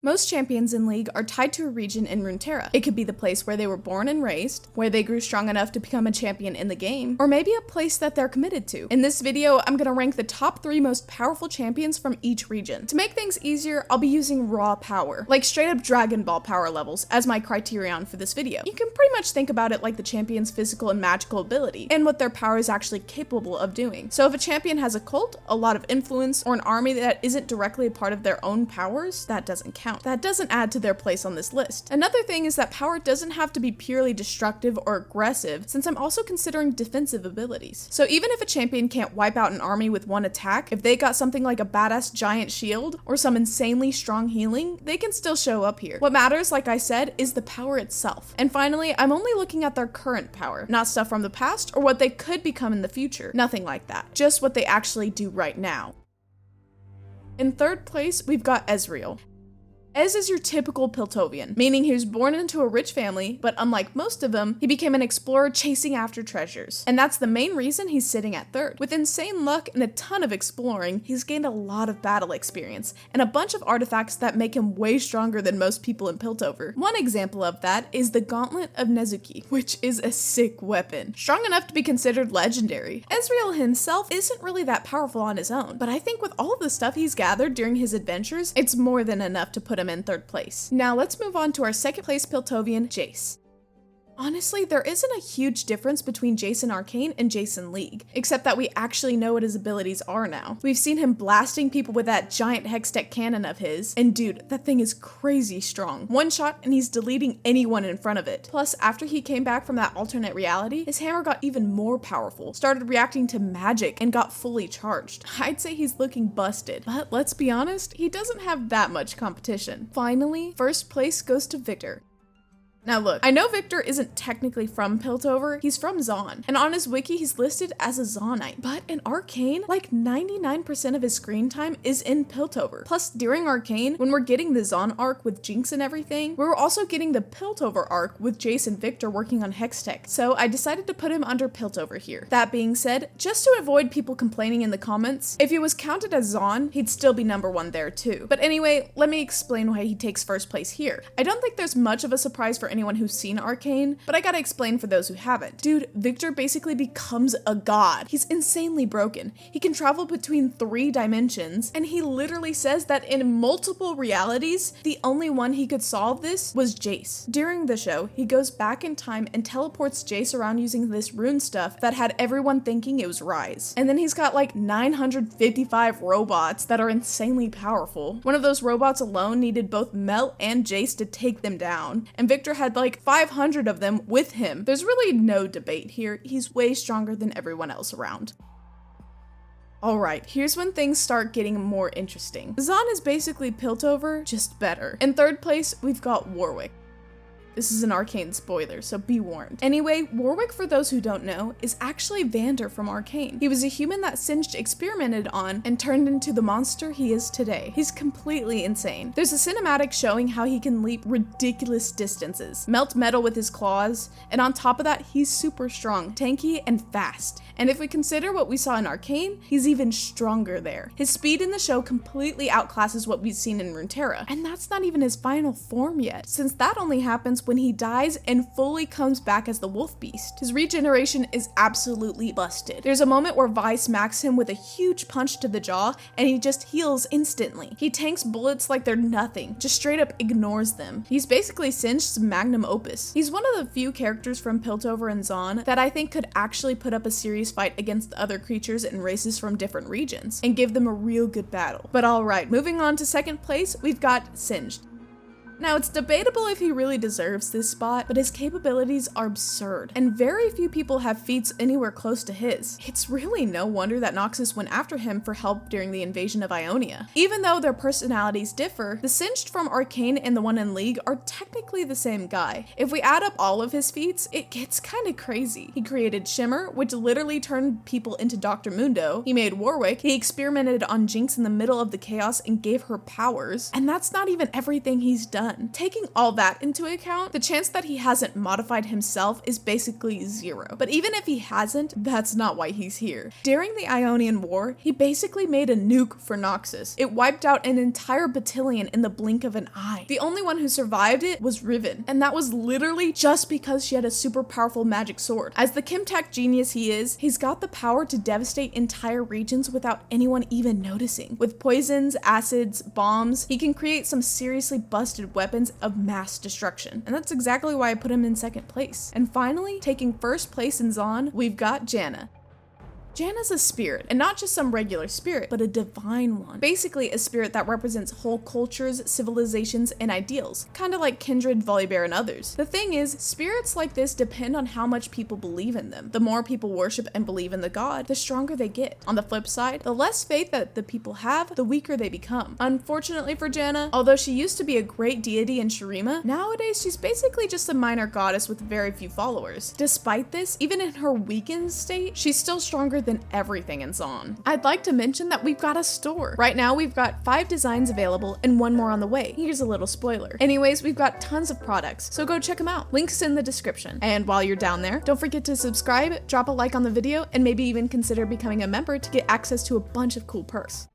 Most champions in League are tied to a region in Runeterra. It could be the place where they were born and raised, where they grew strong enough to become a champion in the game, or maybe a place that they're committed to. In this video, I'm gonna rank the top 3 most powerful champions from each region. To make things easier, I'll be using raw power, like straight up Dragon Ball power levels, as my criterion for this video. You can pretty much think about it like the champion's physical and magical ability, and what their power is actually capable of doing. So if a champion has a cult, a lot of influence, or an army that isn't directly a part of their own powers, that doesn't count. That doesn't add to their place on this list. Another thing is that power doesn't have to be purely destructive or aggressive, since I'm also considering defensive abilities. So even if a champion can't wipe out an army with one attack, if they got something like a badass giant shield or some insanely strong healing, they can still show up here. What matters, like I said, is the power itself. And finally, I'm only looking at their current power, not stuff from the past or what they could become in the future. Nothing like that. Just what they actually do right now. In third place, we've got Ezreal. Ez is your typical Piltovian, meaning he was born into a rich family, but unlike most of them, he became an explorer chasing after treasures. And that's the main reason he's sitting at third. With insane luck and a ton of exploring, he's gained a lot of battle experience, and a bunch of artifacts that make him way stronger than most people in Piltover. One example of that is the Gauntlet of Nezuki, which is a sick weapon. Strong enough to be considered legendary. Ezreal himself isn't really that powerful on his own, but I think with all of the stuff he's gathered during his adventures, it's more than enough to put him in third place. Now let's move on to our second place Piltovian, Jace. Honestly, there isn't a huge difference between Jace in Arcane and Jace in League, except that we actually know what his abilities are now. We've seen him blasting people with that giant Hextech cannon of his, and dude, that thing is crazy strong. One shot and he's deleting anyone in front of it. Plus, after he came back from that alternate reality, his hammer got even more powerful, started reacting to magic, and got fully charged. I'd say he's looking busted, but let's be honest, he doesn't have that much competition. Finally, first place goes to Victor. Now look, I know Victor isn't technically from Piltover, he's from Zaun, and on his wiki he's listed as a Zaunite, but in Arcane, like 99% of his screen time is in Piltover. Plus, during Arcane, when we're getting the Zaun arc with Jinx and everything, we're also getting the Piltover arc with Jace and Victor working on Hextech, so I decided to put him under Piltover here. That being said, just to avoid people complaining in the comments, if he was counted as Zaun, he'd still be number 1 there too. But anyway, let me explain why he takes first place here. I don't think there's much of a surprise for anyone who's seen Arcane, but I gotta explain for those who haven't. Dude, Victor basically becomes a god. He's insanely broken. He can travel between 3 dimensions, and he literally says that in multiple realities, the only one he could solve this was Jace. During the show, he goes back in time and teleports Jace around using this rune stuff that had everyone thinking it was Rise. And then he's got like 955 robots that are insanely powerful. One of those robots alone needed both Melt and Jace to take them down, and Victor had like 500 of them with him. There's really no debate here. He's way stronger than everyone else around. Alright, here's when things start getting more interesting. Zaun is basically Piltover, just better. In third place, we've got Warwick. This is an Arcane spoiler, so be warned. Anyway, Warwick, for those who don't know, is actually Vander from Arcane. He was a human that Singed experimented on and turned into the monster he is today. He's completely insane. There's a cinematic showing how he can leap ridiculous distances, melt metal with his claws, and on top of that, he's super strong, tanky, and fast. And if we consider what we saw in Arcane, he's even stronger there. His speed in the show completely outclasses what we've seen in Runeterra, and that's not even his final form yet, since that only happens when he dies and fully comes back as the wolf beast. His regeneration is absolutely busted. There's a moment where Vi smacks him with a huge punch to the jaw and he just heals instantly. He tanks bullets like they're nothing, just straight up ignores them. He's basically Singed's magnum opus. He's one of the few characters from Piltover and Zaun that I think could actually put up a serious fight against other creatures and races from different regions and give them a real good battle. But alright, moving on to second place, we've got Singed. Now, it's debatable if he really deserves this spot, but his capabilities are absurd, and very few people have feats anywhere close to his. It's really no wonder that Noxus went after him for help during the invasion of Ionia. Even though their personalities differ, the Singed from Arcane and the one in League are technically the same guy. If we add up all of his feats, it gets kinda crazy. He created Shimmer, which literally turned people into Dr. Mundo. He made Warwick. He experimented on Jinx in the middle of the chaos and gave her powers. And that's not even everything he's done. done. Taking all that into account, the chance that he hasn't modified himself is basically 0. But even if he hasn't, that's not why he's here. During the Ionian War, he basically made a nuke for Nexus. It wiped out an entire battalion in the blink of an eye. The only one who survived it was Riven, and that was literally just because she had a super powerful magic sword. As the Chemtech genius he is, he's got the power to devastate entire regions without anyone even noticing. With poisons, acids, bombs, he can create some seriously busted weapons of mass destruction. And that's exactly why I put him in second place. And finally, taking first place in Zon, we've got Janna. Janna's a spirit, and not just some regular spirit, but a divine one. Basically, a spirit that represents whole cultures, civilizations, and ideals, kind of like Kindred, Volibear, and others. The thing is, spirits like this depend on how much people believe in them. The more people worship and believe in the god, the stronger they get. On the flip side, the less faith that the people have, the weaker they become. Unfortunately for Janna, although she used to be a great deity in Shurima, nowadays she's basically just a minor goddess with very few followers. Despite this, even in her weakened state, she's still stronger than everything in Zon. I'd like to mention that we've got a store. Right now we've got 5 designs available and 1 more on the way. Here's a little spoiler. Anyways, we've got tons of products, so go check them out. Links in the description. And while you're down there, don't forget to subscribe, drop a like on the video, and maybe even consider becoming a member to get access to a bunch of cool perks.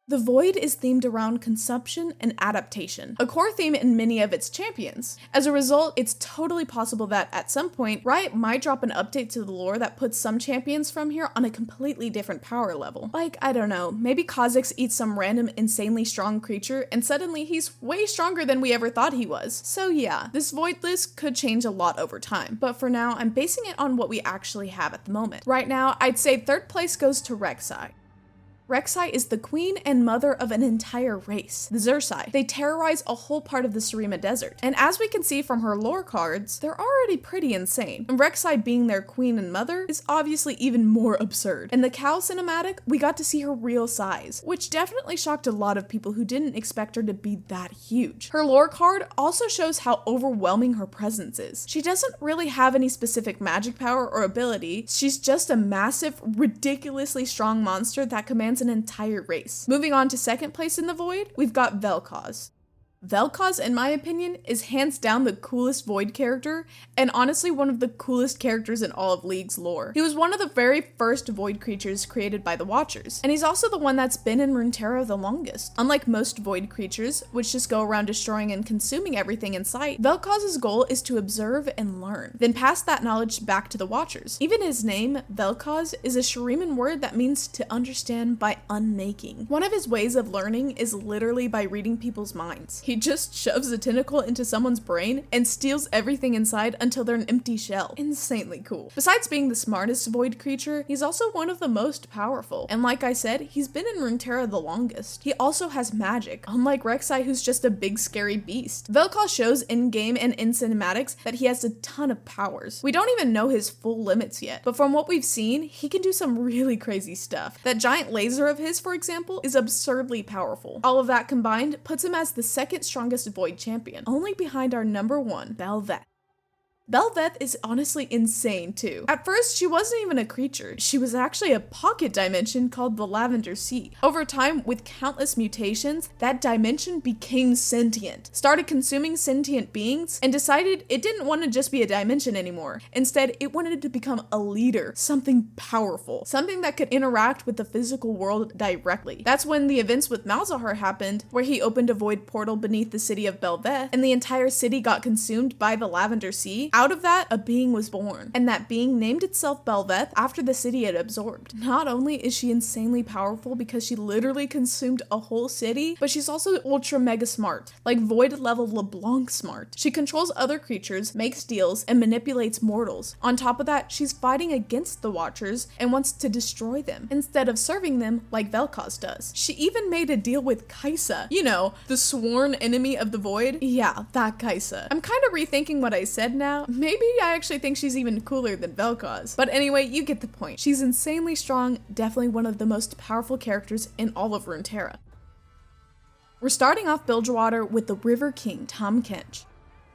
The Void is themed around consumption and adaptation, a core theme in many of its champions. As a result, it's totally possible that at some point, Riot might drop an update to the lore that puts some champions from here on a completely different power level. Like, I don't know, maybe Kha'Zix eats some random insanely strong creature and suddenly he's way stronger than we ever thought he was. So yeah, this Void list could change a lot over time, but for now, I'm basing it on what we actually have at the moment. Right now, I'd say third place goes to Rek'Sai. Rek'Sai is the queen and mother of an entire race, the Xer'Sai. They terrorize a whole part of the Shurima Desert, and as we can see from her lore cards, they're already pretty insane. And Rek'Sai being their queen and mother is obviously even more absurd. In the Cal cinematic, we got to see her real size, which definitely shocked a lot of people who didn't expect her to be that huge. Her lore card also shows how overwhelming her presence is. She doesn't really have any specific magic power or ability, she's just a massive, ridiculously strong monster that commands an entire race. Moving on to second place in the Void, we've got Vel'Koz. Vel'Koz, in my opinion, is hands down the coolest Void character, and honestly one of the coolest characters in all of League's lore. He was one of the very first Void creatures created by the Watchers, and he's also the one that's been in Runeterra the longest. Unlike most Void creatures, which just go around destroying and consuming everything in sight, Vel'Koz's goal is to observe and learn, then pass that knowledge back to the Watchers. Even his name, Vel'Koz, is a Shuriman word that means to understand by unmaking. One of his ways of learning is literally by reading people's minds. He just shoves a tentacle into someone's brain and steals everything inside until they're an empty shell. Insanely cool. Besides being the smartest Void creature, he's also one of the most powerful. And like I said, he's been in Runeterra the longest. He also has magic, unlike Rek'Sai who's just a big scary beast. Vel'Koz shows in-game and in cinematics that he has a ton of powers. We don't even know his full limits yet, but from what we've seen, he can do some really crazy stuff. That giant laser of his, for example, is absurdly powerful. All of that combined puts him as the second strongest Void champion, only behind our number 1, Bel'Veth. Bel'Veth is honestly insane too. At first, she wasn't even a creature. She was actually a pocket dimension called the Lavender Sea. Over time, with countless mutations, that dimension became sentient, started consuming sentient beings, and decided it didn't want to just be a dimension anymore. Instead, it wanted to become a leader, something powerful, something that could interact with the physical world directly. That's when the events with Malzahar happened, where he opened a void portal beneath the city of Bel'Veth, and the entire city got consumed by the Lavender Sea. Out of that, a being was born, and that being named itself Bel'Veth after the city it absorbed. Not only is she insanely powerful because she literally consumed a whole city, but she's also ultra mega smart, like Void level LeBlanc smart. She controls other creatures, makes deals, and manipulates mortals. On top of that, she's fighting against the Watchers and wants to destroy them, instead of serving them like Vel'Koz does. She even made a deal with Kai'Sa. You know, the sworn enemy of the Void? Yeah, that Kai'Sa. I'm kind of rethinking what I said now. Maybe I actually think she's even cooler than Vel'Koz. But anyway, you get the point. She's insanely strong, definitely one of the most powerful characters in all of Runeterra. We're starting off Bilgewater with the River King, Tahm Kench.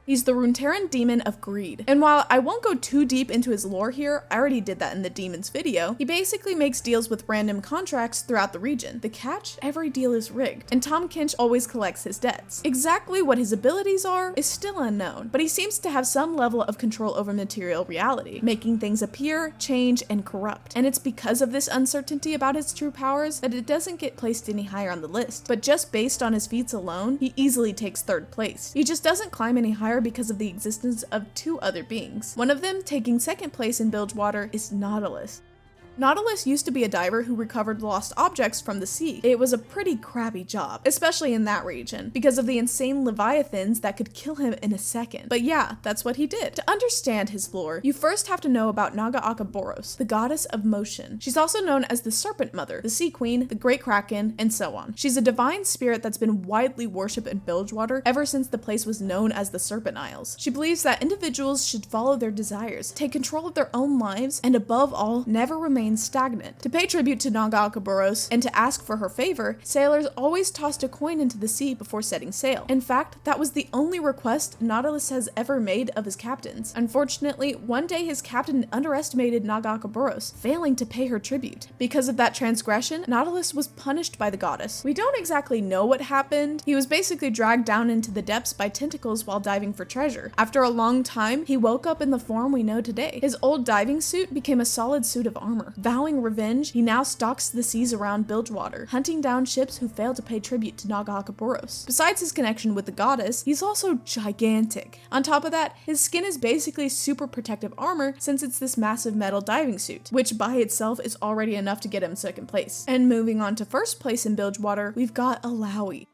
He's the Runeterran demon of greed. And while I won't go too deep into his lore here, I already did that in the demons video, he basically makes deals with random contracts throughout the region. The catch? Every deal is rigged, and Tom Kinch always collects his debts. Exactly what his abilities are is still unknown, but he seems to have some level of control over material reality, making things appear, change, and corrupt. And it's because of this uncertainty about his true powers that it doesn't get placed any higher on the list, but just based on his feats alone, he easily takes 3rd place. He just doesn't climb any higher because of the existence of 2 other beings. One of them taking 2nd place in Bilgewater is Nautilus. Nautilus used to be a diver who recovered lost objects from the sea. It was a pretty crappy job, especially in that region, because of the insane leviathans that could kill him in a second. But yeah, that's what he did. To understand his lore, you first have to know about Naga Akaboros, the goddess of motion. She's also known as the Serpent Mother, the Sea Queen, the Great Kraken, and so on. She's a divine spirit that's been widely worshipped in Bilgewater ever since the place was known as the Serpent Isles. She believes that individuals should follow their desires, take control of their own lives, and above all, never remain stagnant. To pay tribute to Naga Akaboros and to ask for her favor, sailors always tossed a coin into the sea before setting sail. In fact, that was the only request Nautilus has ever made of his captains. Unfortunately, one day his captain underestimated Naga Akaboros, failing to pay her tribute. Because of that transgression, Nautilus was punished by the goddess. We don't exactly know what happened. He was basically dragged down into the depths by tentacles while diving for treasure. After a long time, he woke up in the form we know today. His old diving suit became a solid suit of armor. Vowing revenge, he now stalks the seas around Bilgewater, hunting down ships who fail to pay tribute to Naga Akaboros. Besides his connection with the goddess, he's also gigantic. On top of that, his skin is basically super protective armor since it's this massive metal diving suit, which by itself is already enough to get him 2nd place. And moving on to 1st place in Bilgewater, we've got Alawi.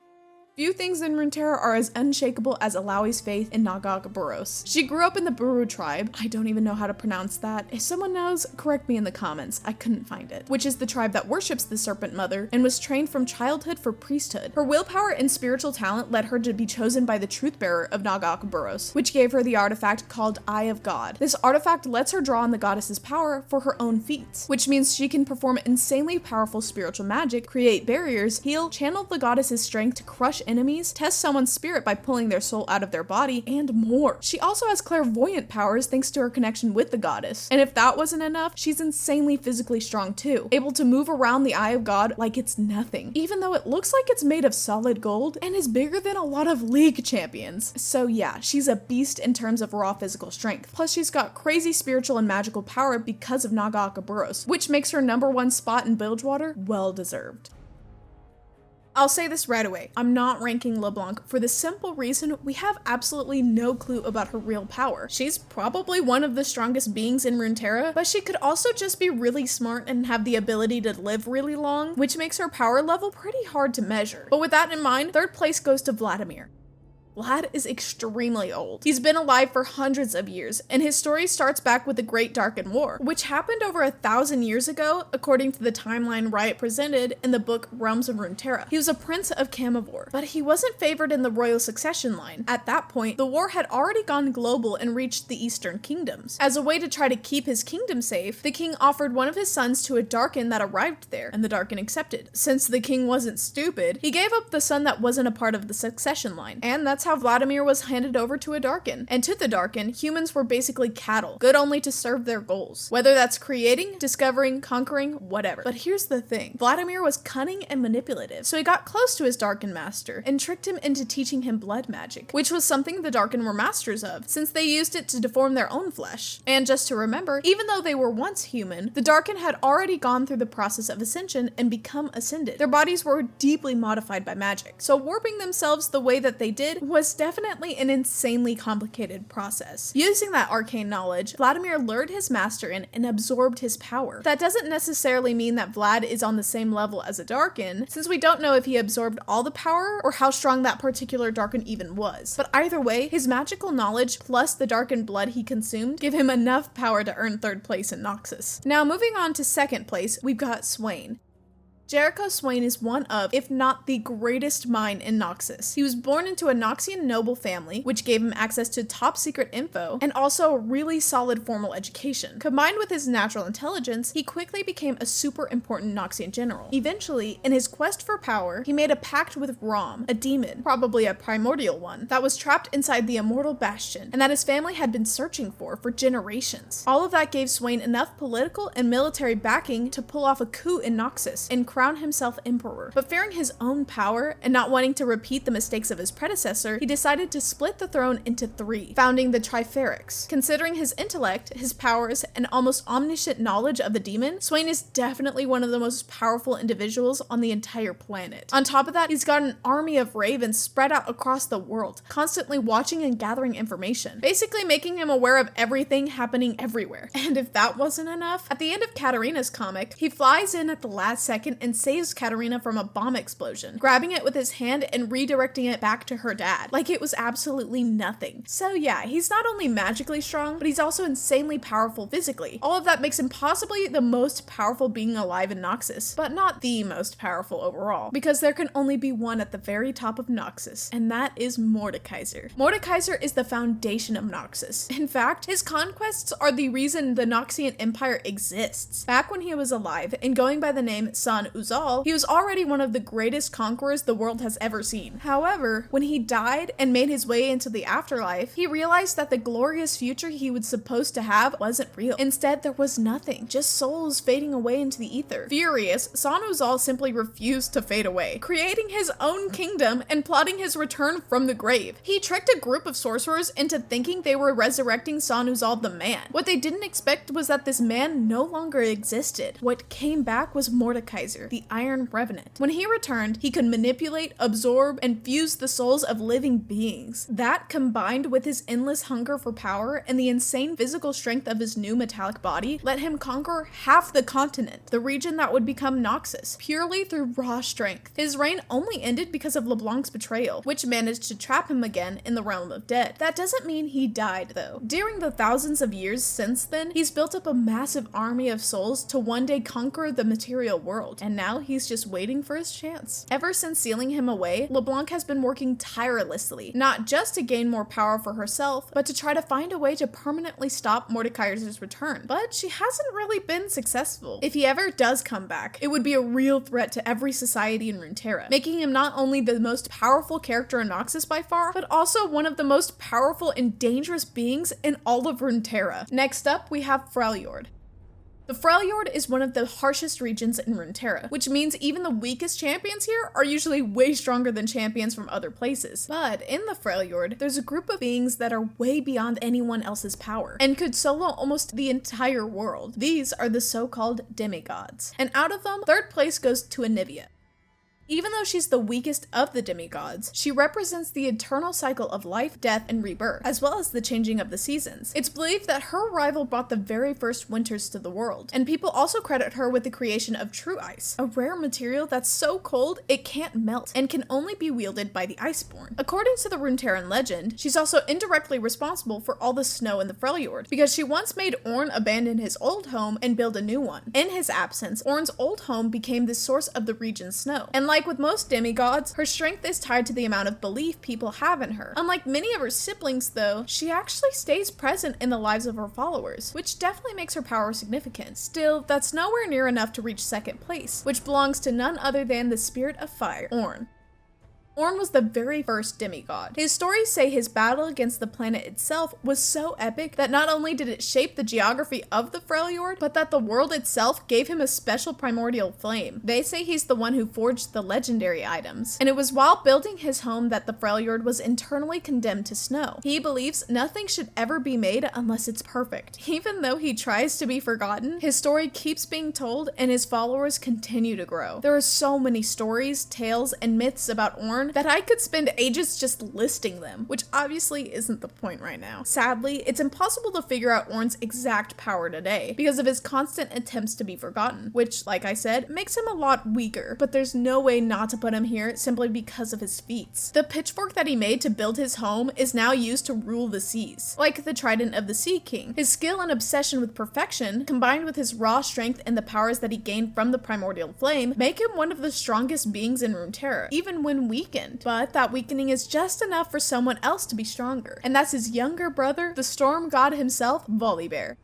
Few things in Runeterra are as unshakable as Alawi's faith in Naga Akaboros. She grew up in the Buru tribe, I don't even know how to pronounce that. If someone knows, correct me in the comments, I couldn't find it. Which is the tribe that worships the Serpent Mother and was trained from childhood for priesthood. Her willpower and spiritual talent led her to be chosen by the truth bearer of Naga Akaboros, which gave her the artifact called Eye of God. This artifact lets her draw on the goddess's power for her own feats, which means she can perform insanely powerful spiritual magic, create barriers, heal, channel the goddess's strength to crush enemies, test someone's spirit by pulling their soul out of their body, and more. She also has clairvoyant powers thanks to her connection with the goddess. And if that wasn't enough, she's insanely physically strong too, able to move around the Eye of God like it's nothing, even though it looks like it's made of solid gold and is bigger than a lot of League champions. So yeah, she's a beast in terms of raw physical strength. Plus she's got crazy spiritual and magical power because of Naga Akaboros, which makes her #1 spot in Bilgewater well deserved. I'll say this right away, I'm not ranking LeBlanc for the simple reason we have absolutely no clue about her real power. She's probably one of the strongest beings in Runeterra, but she could also just be really smart and have the ability to live really long, which makes her power level pretty hard to measure. But with that in mind, 3rd place goes to Vladimir. Vlad is extremely old. He's been alive for hundreds of years, and his story starts back with the Great Darken War, which happened over 1,000 years ago, according to the timeline Riot presented in the book Realms of Runeterra. He was a prince of Camavor, but he wasn't favored in the royal succession line. At that point, the war had already gone global and reached the Eastern Kingdoms. As a way to try to keep his kingdom safe, the king offered one of his sons to a Darkin that arrived there, and the Darkin accepted. Since the king wasn't stupid, he gave up the son that wasn't a part of the succession line, and that's how Vladimir was handed over to a Darkin. And to the Darkin, humans were basically cattle, good only to serve their goals. Whether that's creating, discovering, conquering, whatever. But here's the thing, Vladimir was cunning and manipulative, so he got close to his Darkin master and tricked him into teaching him blood magic, which was something the Darkin were masters of, since they used it to deform their own flesh. And just to remember, even though they were once human, the Darkin had already gone through the process of ascension and become ascended. Their bodies were deeply modified by magic, so warping themselves the way that they did was definitely an insanely complicated process. Using that arcane knowledge, Vladimir lured his master in and absorbed his power. That doesn't necessarily mean that Vlad is on the same level as a Darkin, since we don't know if he absorbed all the power or how strong that particular Darkin even was. But either way, his magical knowledge plus the Darkin blood he consumed give him enough power to earn 3rd place in Nexus. Now moving on to 2nd place, we've got Swain. Jericho Swain is one of, if not the greatest mind in Nexus. He was born into a Noxian noble family, which gave him access to top secret info, and also a really solid formal education. Combined with his natural intelligence, he quickly became a super important Noxian general. Eventually, in his quest for power, he made a pact with Rom, a demon, probably a primordial one, that was trapped inside the immortal bastion, and that his family had been searching for generations. All of that gave Swain enough political and military backing to pull off a coup in Nexus and crown himself emperor. But fearing his own power and not wanting to repeat the mistakes of his predecessor, he decided to split the throne into 3, founding the Triferix. Considering his intellect, his powers, and almost omniscient knowledge of the demon, Swain is definitely one of the most powerful individuals on the entire planet. On top of that, he's got an army of ravens spread out across the world, constantly watching and gathering information, basically making him aware of everything happening everywhere. And if that wasn't enough, at the end of Katarina's comic, he flies in at the last second and saves Katarina from a bomb explosion, grabbing it with his hand and redirecting it back to her dad, like it was absolutely nothing. So yeah, he's not only magically strong, but he's also insanely powerful physically. All of that makes him possibly the most powerful being alive in Nexus, but not the most powerful overall, because there can only be one at the very top of Nexus, and that is Mordekaiser. Mordekaiser is the foundation of Nexus. In fact, his conquests are the reason the Noxian Empire exists. Back when he was alive, and going by the name San Uzal, he was already one of the greatest conquerors the world has ever seen. However, when he died and made his way into the afterlife, he realized that the glorious future he was supposed to have wasn't real. Instead, there was nothing, just souls fading away into the ether. Furious, San Uzal simply refused to fade away, creating his own kingdom and plotting his return from the grave. He tricked a group of sorcerers into thinking they were resurrecting San Uzal the man. What they didn't expect was that this man no longer existed. What came back was Mordekaiser, the Iron Revenant. When he returned, he could manipulate, absorb, and fuse the souls of living beings. That, combined with his endless hunger for power and the insane physical strength of his new metallic body, let him conquer half the continent, the region that would become Nexus, purely through raw strength. His reign only ended because of LeBlanc's betrayal, which managed to trap him again in the realm of dead. That doesn't mean he died, though. During the thousands of years since then, he's built up a massive army of souls to one day conquer the material world, and now he's just waiting for his chance. Ever since sealing him away, LeBlanc has been working tirelessly, not just to gain more power for herself, but to try to find a way to permanently stop Mordekaiser's return. But she hasn't really been successful. If he ever does come back, it would be a real threat to every society in Runeterra, making him not only the most powerful character in Nexus by far, but also one of the most powerful and dangerous beings in all of Runeterra. Next up, we have Freljord. The Freljord is one of the harshest regions in Runeterra, which means even the weakest champions here are usually way stronger than champions from other places. But in the Freljord, there's a group of beings that are way beyond anyone else's power, and could solo almost the entire world. These are the so-called demigods. And out of them, third place goes to Anivia. Even though she's the weakest of the demigods, she represents the eternal cycle of life, death, and rebirth, as well as the changing of the seasons. It's believed that her arrival brought the very first winters to the world, and people also credit her with the creation of true ice, a rare material that's so cold it can't melt, and can only be wielded by the Iceborn. According to the Runeterran legend, she's also indirectly responsible for all the snow in the Freljord, because she once made Ornn abandon his old home and build a new one. In his absence, Ornn's old home became the source of the region's snow, and like with most demigods, her strength is tied to the amount of belief people have in her. Unlike many of her siblings though, she actually stays present in the lives of her followers, which definitely makes her power significant. Still, that's nowhere near enough to reach second place, which belongs to none other than the spirit of fire, Ornn. Ornn was the very first demigod. His stories say his battle against the planet itself was so epic that not only did it shape the geography of the Freljord, but that the world itself gave him a special primordial flame. They say he's the one who forged the legendary items, and it was while building his home that the Freljord was internally condemned to snow. He believes nothing should ever be made unless it's perfect. Even though he tries to be forgotten, his story keeps being told and his followers continue to grow. There are so many stories, tales, and myths about Ornn Ornn that I could spend ages just listing them, which obviously isn't the point right now. Sadly, it's impossible to figure out Ornn's exact power today because of his constant attempts to be forgotten, which, like I said, makes him a lot weaker, but there's no way not to put him here simply because of his feats. The pitchfork that he made to build his home is now used to rule the seas, like the Trident of the Sea King. His skill and obsession with perfection, combined with his raw strength and the powers that he gained from the primordial flame, make him one of the strongest beings in Runeterra, even when weakened. But that weakening is just enough for someone else to be stronger, and that's his younger brother, the storm god himself, Volibear.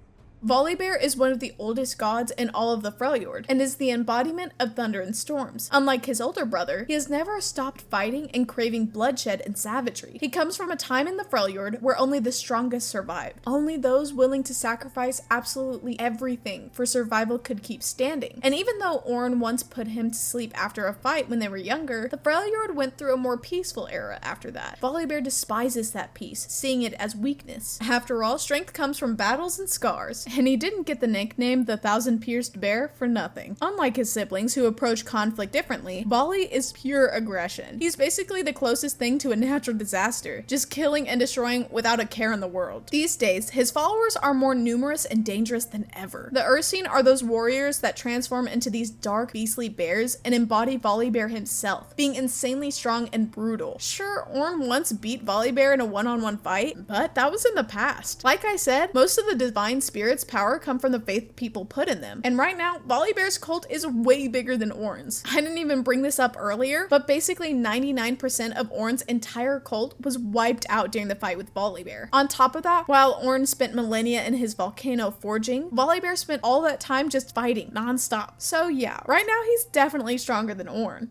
Volibear is one of the oldest gods in all of the Freljord, and is the embodiment of thunder and storms. Unlike his older brother, he has never stopped fighting and craving bloodshed and savagery. He comes from a time in the Freljord where only the strongest survived. Only those willing to sacrifice absolutely everything for survival could keep standing. And even though Ornn once put him to sleep after a fight when they were younger, the Freljord went through a more peaceful era after that. Volibear despises that peace, seeing it as weakness. After all, strength comes from battles and scars. And he didn't get the nickname the Thousand-Pierced Bear for nothing. Unlike his siblings who approach conflict differently, Voli is pure aggression. He's basically the closest thing to a natural disaster, just killing and destroying without a care in the world. These days, his followers are more numerous and dangerous than ever. The Ursine are those warriors that transform into these dark, beastly bears and embody Volibear himself, being insanely strong and brutal. Sure, Ornn once beat Volibear in a one-on-one fight, but that was in the past. Like I said, most of the divine spirits power come from the faith people put in them. And right now, Volibear's cult is way bigger than Ornn's. I didn't even bring this up earlier, but basically 99% of Ornn's entire cult was wiped out during the fight with Volibear. On top of that, while Ornn spent millennia in his volcano forging, Volibear spent all that time just fighting non-stop. So yeah, right now he's definitely stronger than Ornn.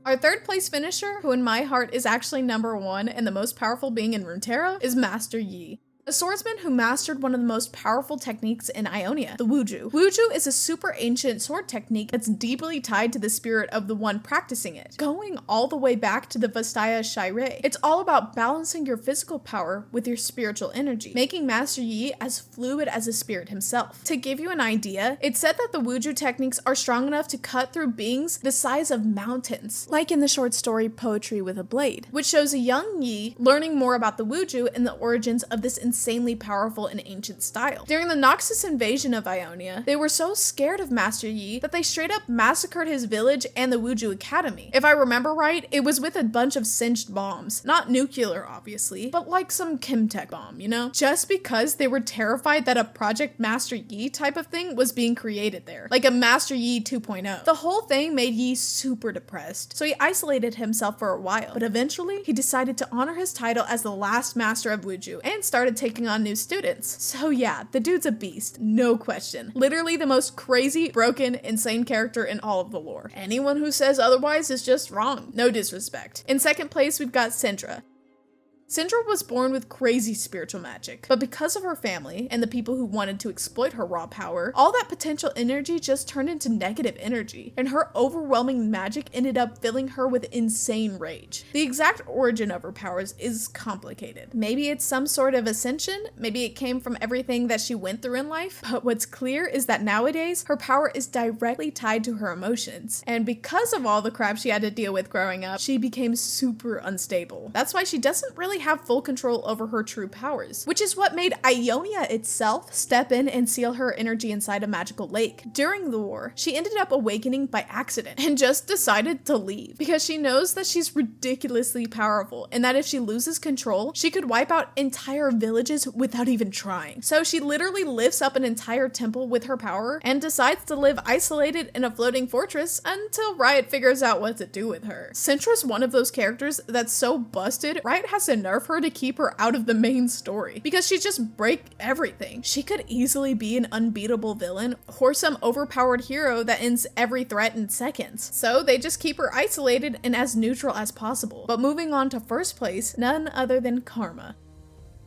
Our third place finisher, who in my heart is actually number 1 and the most powerful being in Runeterra, is Master Yi. A swordsman who mastered one of the most powerful techniques in Ionia, the Wuju. Wuju is a super ancient sword technique that's deeply tied to the spirit of the one practicing it, going all the way back to the Vastaya Shirei. It's all about balancing your physical power with your spiritual energy, making Master Yi as fluid as a spirit himself. To give you an idea, it's said that the Wuju techniques are strong enough to cut through beings the size of mountains, like in the short story Poetry with a Blade, which shows a young Yi learning more about the Wuju and the origins of this insanely powerful and ancient style. During the Noxus invasion of Ionia, they were so scared of Master Yi that they straight up massacred his village and the Wuju Academy. If I remember right, it was with a bunch of singed bombs. Not nuclear, obviously, but like some chemtech bomb, you know? Just because they were terrified that a Project Master Yi type of thing was being created there. Like a Master Yi 2.0. The whole thing made Yi super depressed, so he isolated himself for a while, but eventually he decided to honor his title as the last master of Wuju and started taking on new students. So yeah, the dude's a beast, no question. Literally the most crazy, broken, insane character in all of the lore. Anyone who says otherwise is just wrong. No disrespect. In second place, we've got Syndra. Syndra was born with crazy spiritual magic, but because of her family and the people who wanted to exploit her raw power, all that potential energy just turned into negative energy, and her overwhelming magic ended up filling her with insane rage. The exact origin of her powers is complicated. Maybe it's some sort of ascension, maybe it came from everything that she went through in life, but what's clear is that nowadays, her power is directly tied to her emotions, and because of all the crap she had to deal with growing up, she became super unstable. That's why she doesn't really have full control over her true powers, which is what made Ionia itself step in and seal her energy inside a magical lake. During the war, she ended up awakening by accident and just decided to leave because she knows that she's ridiculously powerful and that if she loses control, she could wipe out entire villages without even trying. So she literally lifts up an entire temple with her power and decides to live isolated in a floating fortress until Riot figures out what to do with her. Syndra's one of those characters that's so busted, Riot has to nerf her to keep her out of the main story because she just break everything. She could easily be an unbeatable villain or some overpowered hero that ends every threat in seconds. So they just keep her isolated and as neutral as possible. But moving on to first place, none other than Karma.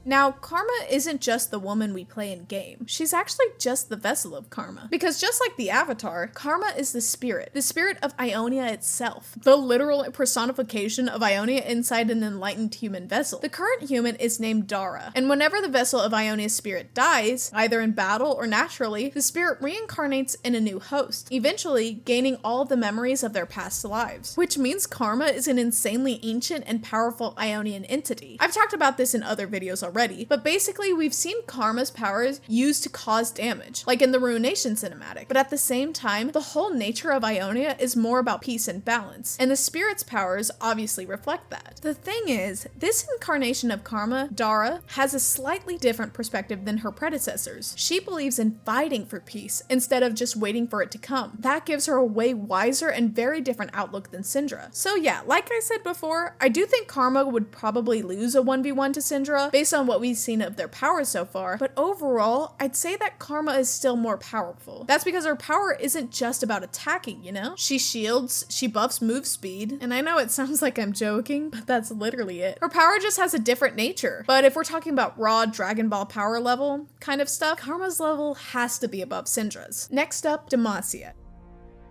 Now, Karma isn't just the woman we play in game. She's actually just the vessel of Karma. Because just like the Avatar, Karma is the spirit of Ionia itself, the literal personification of Ionia inside an enlightened human vessel. The current human is named Dara, and whenever the vessel of Ionia's spirit dies, either in battle or naturally, the spirit reincarnates in a new host, eventually gaining all of the memories of their past lives, which means Karma is an insanely ancient and powerful Ionian entity. I've talked about this in other videos already, but basically we've seen Karma's powers used to cause damage, like in the Ruination cinematic, but at the same time, the whole nature of Ionia is more about peace and balance, and the spirit's powers obviously reflect that. The thing is, this incarnation of Karma, Dara, has a slightly different perspective than her predecessors. She believes in fighting for peace instead of just waiting for it to come. That gives her a way wiser and very different outlook than Syndra. So yeah, like I said before, I do think Karma would probably lose a 1v1 to Syndra based on what we've seen of their powers so far, but overall, I'd say that Karma is still more powerful. That's because her power isn't just about attacking, you know? She shields, she buffs move speed, and I know it sounds like I'm joking, but that's literally it. Her power just has a different nature, but if we're talking about raw Dragon Ball power level kind of stuff, Karma's level has to be above Syndra's. Next up, Demacia.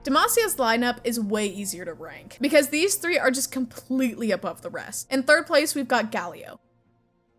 Demasia's lineup is way easier to rank, because these three are just completely above the rest. In third place, we've got Galio.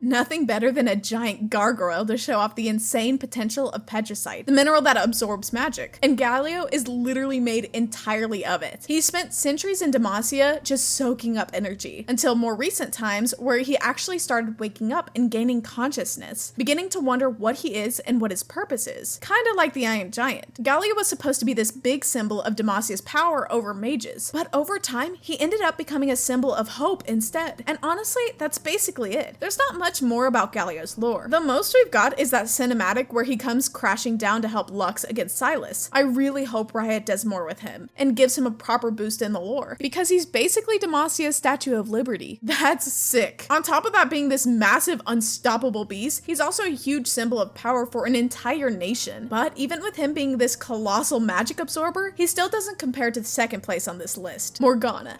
Nothing better than a giant gargoyle to show off the insane potential of Petricite, the mineral that absorbs magic, and Galio is literally made entirely of it. He spent centuries in Demacia just soaking up energy, until more recent times where he actually started waking up and gaining consciousness, beginning to wonder what he is and what his purpose is. Kinda like the Iron Giant. Galio was supposed to be this big symbol of Demacia's power over mages, but over time, he ended up becoming a symbol of hope instead, and honestly, that's basically it. There's not much more about Galio's lore. The most we've got is that cinematic where he comes crashing down to help Lux against Silas. I really hope Riot does more with him and gives him a proper boost in the lore, because he's basically Demacia's Statue of Liberty. That's sick. On top of that being this massive unstoppable beast, he's also a huge symbol of power for an entire nation. But even with him being this colossal magic absorber, he still doesn't compare to the second place on this list, Morgana.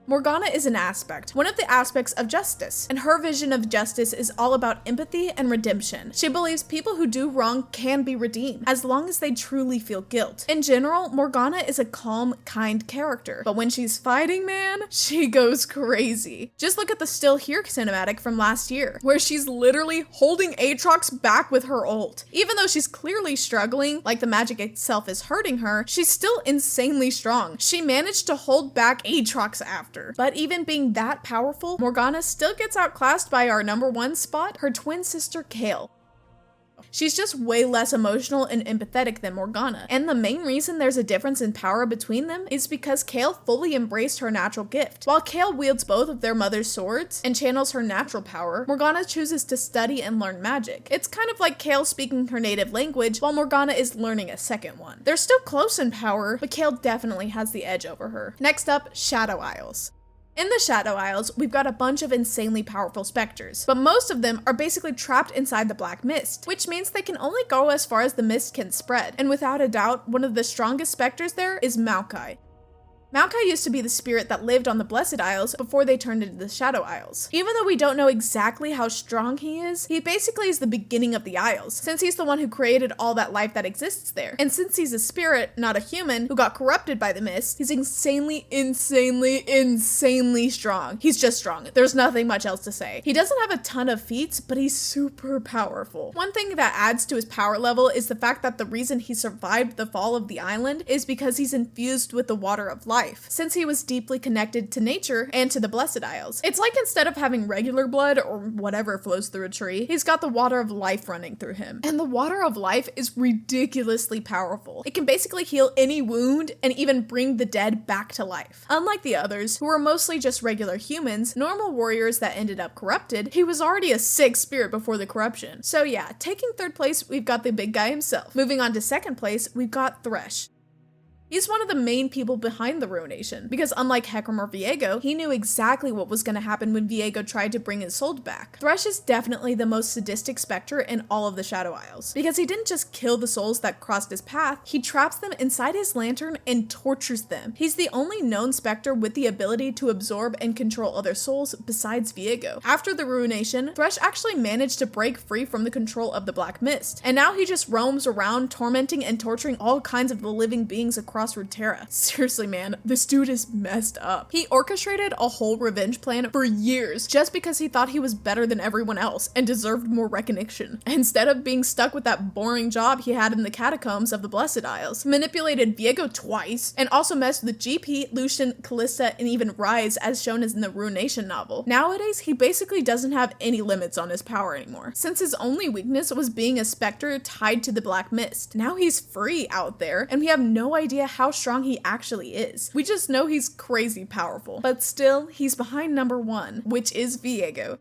Morgana is an aspect, one of the aspects of justice, and her vision of justice is all about empathy and redemption. She believes people who do wrong can be redeemed, as long as they truly feel guilt. In general, Morgana is a calm, kind character, but when she's fighting, man, she goes crazy. Just look at the Still Here cinematic from last year, where she's literally holding Aatrox back with her ult. Even though she's clearly struggling, like the magic itself is hurting her, she's still insanely strong. She managed to hold back Aatrox after. But even being that powerful, Morgana still gets outclassed by our number one spot, her twin sister Kayle. She's just way less emotional and empathetic than Morgana, and the main reason there's a difference in power between them is because Kayle fully embraced her natural gift. While Kayle wields both of their mother's swords and channels her natural power, Morgana chooses to study and learn magic. It's kind of like Kayle speaking her native language while Morgana is learning a second one. They're still close in power, but Kayle definitely has the edge over her. Next up, Shadow Isles. In the Shadow Isles, we've got a bunch of insanely powerful specters, but most of them are basically trapped inside the black mist, which means they can only go as far as the mist can spread, and without a doubt, one of the strongest specters there is Maokai. Maokai used to be the spirit that lived on the Blessed Isles before they turned into the Shadow Isles. Even though we don't know exactly how strong he basically is the beginning of the Isles, since he's the one who created all that life that exists there. And since he's a spirit, not a human, who got corrupted by the mist, he's insanely strong. He's just strong. There's nothing much else to say. He doesn't have a ton of feats, but he's super powerful. One thing that adds to his power level is the fact that the reason he survived the fall of the island is because he's infused with the water of life, since he was deeply connected to nature and to the Blessed Isles. It's like instead of having regular blood or whatever flows through a tree, he's got the water of life running through him. And the water of life is ridiculously powerful. It can basically heal any wound and even bring the dead back to life. Unlike the others, who were mostly just regular humans, normal warriors that ended up corrupted, he was already a sick spirit before the corruption. So yeah, taking third place, we've got the big guy himself. Moving on to second place, we've got Thresh. He's one of the main people behind the Ruination, because unlike Hecarim or Viego, he knew exactly what was going to happen when Viego tried to bring his soul back. Thresh is definitely the most sadistic specter in all of the Shadow Isles, because he didn't just kill the souls that crossed his path, he traps them inside his lantern and tortures them. He's the only known specter with the ability to absorb and control other souls besides Viego. After the Ruination, Thresh actually managed to break free from the control of the Black Mist, and now he just roams around tormenting and torturing all kinds of the living beings across Runeterra. Seriously man, this dude is messed up. He orchestrated a whole revenge plan for years just because he thought he was better than everyone else and deserved more recognition. Instead of being stuck with that boring job he had in the catacombs of the Blessed Isles, manipulated Viego twice, and also messed with GP, Lucian, Callista, and even Rise as shown as in the Ruination novel. Nowadays, he basically doesn't have any limits on his power anymore, since his only weakness was being a specter tied to the Black Mist. Now he's free out there, and we have no idea how strong he actually is. We just know he's crazy powerful, but still, he's behind number 1, which is Viego.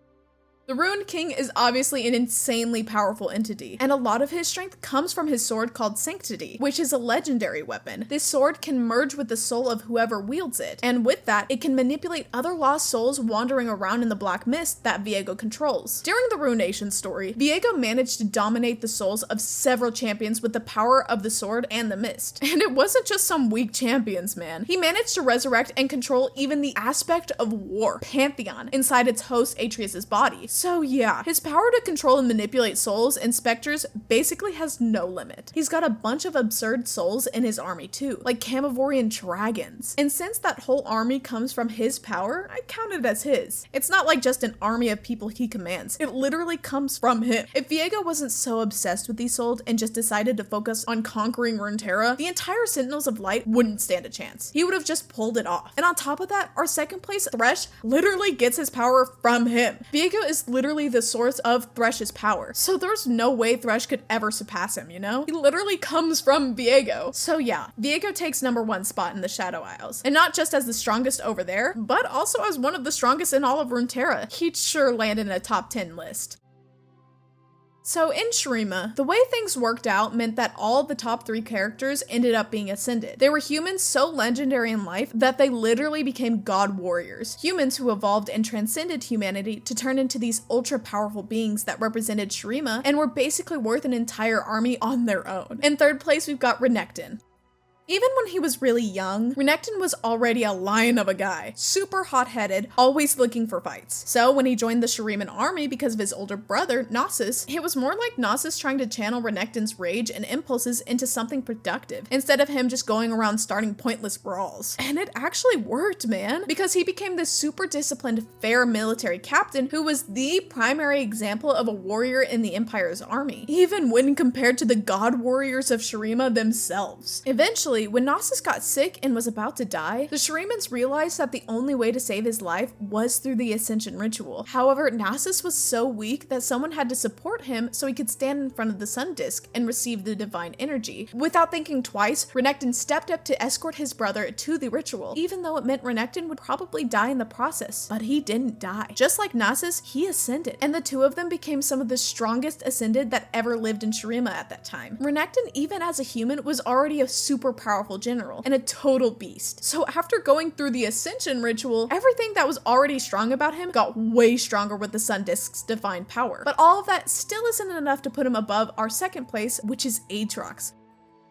The Ruined King is obviously an insanely powerful entity, and a lot of his strength comes from his sword called Sanctity, which is a legendary weapon. This sword can merge with the soul of whoever wields it, and with that, it can manipulate other lost souls wandering around in the Black Mist that Viego controls. During the Ruination story, Viego managed to dominate the souls of several champions with the power of the sword and the mist. And it wasn't just some weak champions, man. He managed to resurrect and control even the aspect of war, Pantheon, inside its host Atreus' body. So yeah, his power to control and manipulate souls and specters basically has no limit. He's got a bunch of absurd souls in his army too, like Camavorian dragons. And since that whole army comes from his power, I count it as his. It's not like just an army of people he commands. It literally comes from him. If Viego wasn't so obsessed with these souls and just decided to focus on conquering Runeterra, the entire Sentinels of Light wouldn't stand a chance. He would have just pulled it off. And on top of that, our second place Thresh literally gets his power from him. Viego is literally the source of Thresh's power, so there's no way Thresh could ever surpass him, you know? He literally comes from Viego. So yeah, Viego takes number 1 spot in the Shadow Isles, and not just as the strongest over there, but also as one of the strongest in all of Runeterra. He'd sure land in a top 10 list. So in Shurima, the way things worked out meant that all of the top 3 characters ended up being ascended. They were humans so legendary in life that they literally became god warriors. Humans who evolved and transcended humanity to turn into these ultra powerful beings that represented Shurima and were basically worth an entire army on their own. In third place, we've got Renekton. Even when he was really young, Renekton was already a lion of a guy, super hot-headed, always looking for fights. So when he joined the Shuriman army because of his older brother, Gnosis, it was more like Gnosis trying to channel Renekton's rage and impulses into something productive, instead of him just going around starting pointless brawls. And it actually worked, man, because he became this super disciplined, fair military captain who was the primary example of a warrior in the Empire's army, even when compared to the god warriors of Shurima themselves. Eventually, when Gnosis got sick and was about to die, the Shurimans realized that the only way to save his life was through the Ascension ritual. However, Gnosis was so weak that someone had to support him so he could stand in front of the sun disk and receive the divine energy. Without thinking twice, Renekton stepped up to escort his brother to the ritual, even though it meant Renekton would probably die in the process. But he didn't die. Just like Gnosis, he ascended, and the two of them became some of the strongest ascended that ever lived in Shurima at that time. Renekton, even as a human, was already a super powerful general and a total beast. So after going through the Ascension ritual, everything that was already strong about him got way stronger with the sun disk's divine power. But all of that still isn't enough to put him above our second place, which is Aatrox,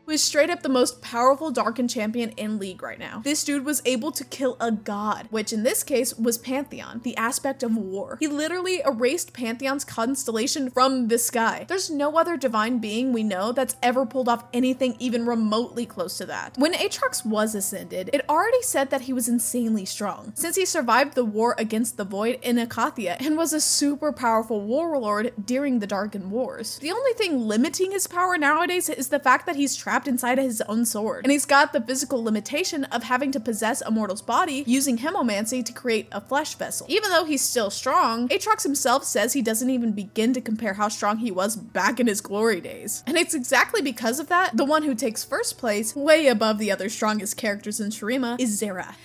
who is straight up the most powerful Darkin champion in League right now. This dude was able to kill a god, which in this case was Pantheon, the aspect of war. He literally erased Pantheon's constellation from the sky. There's no other divine being we know that's ever pulled off anything even remotely close to that. When Aatrox was ascended, it already said that he was insanely strong, since he survived the war against the Void in Akathia and was a super powerful warlord during the Darkin Wars. The only thing limiting his power nowadays is the fact that he's trapped inside of his own sword, and he's got the physical limitation of having to possess a mortal's body using hemomancy to create a flesh vessel. Even though he's still strong, Aatrox himself says he doesn't even begin to compare how strong he was back in his glory days. And it's exactly because of that, the one who takes first place, way above the other strongest characters in Shurima, is Xerath.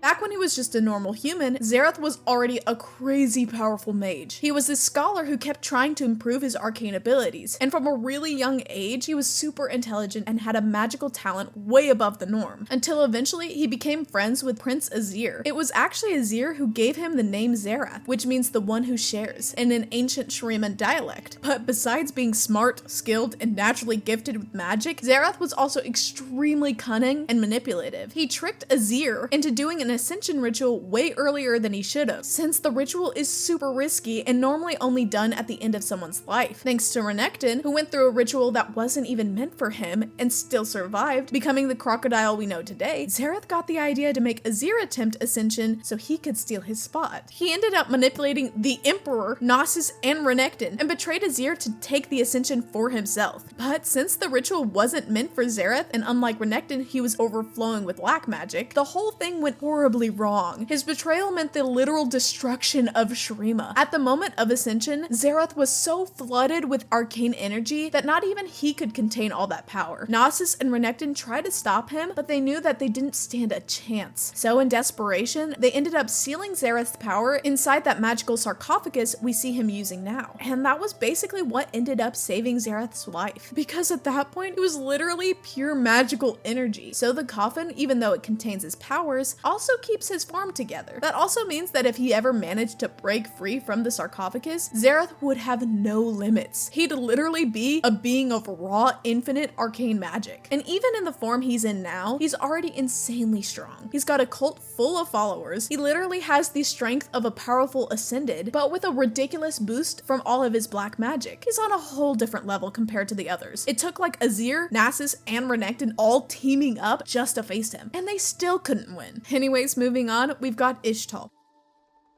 Back when he was just a normal human, Xerath was already a crazy powerful mage. He was this scholar who kept trying to improve his arcane abilities, and from a really young age, he was super intelligent and had a magical talent way above the norm, until eventually he became friends with Prince Azir. It was actually Azir who gave him the name Xerath, which means the one who shares, in an ancient Shuriman dialect. But besides being smart, skilled, and naturally gifted with magic, Xerath was also extremely cunning and manipulative. He tricked Azir into doing an ascension ritual way earlier than he should have, since the ritual is super risky and normally only done at the end of someone's life. Thanks to Renekton, who went through a ritual that wasn't even meant for him and still survived, becoming the crocodile we know today, Xerath got the idea to make Azir attempt ascension so he could steal his spot. He ended up manipulating the Emperor, Gnosis, and Renekton, and betrayed Azir to take the ascension for himself. But since the ritual wasn't meant for Xerath, and unlike Renekton, he was overflowing with black magic, the whole thing went horribly wrong. His betrayal meant the literal destruction of Shurima. At the moment of ascension, Xerath was so flooded with arcane energy that not even he could contain all that power. Gnosis and Renekton tried to stop him, but they knew that they didn't stand a chance. So in desperation, they ended up sealing Xerath's power inside that magical sarcophagus we see him using now. And that was basically what ended up saving Xerath's life, because at that point, it was literally pure magical energy. So the coffin, even though it contains his powers, also keeps his form together. That also means that if he ever managed to break free from the sarcophagus, Xerath would have no limits. He'd literally be a being of raw, infinite arcane magic. And even in the form he's in now, he's already insanely strong. He's got a cult full of followers. He literally has the strength of a powerful ascended, but with a ridiculous boost from all of his black magic. He's on a whole different level compared to the others. It took like Azir, Gnosis, and Renekton all teaming up just to face him, and they still couldn't win. Anyways, moving on, we've got Ixtal.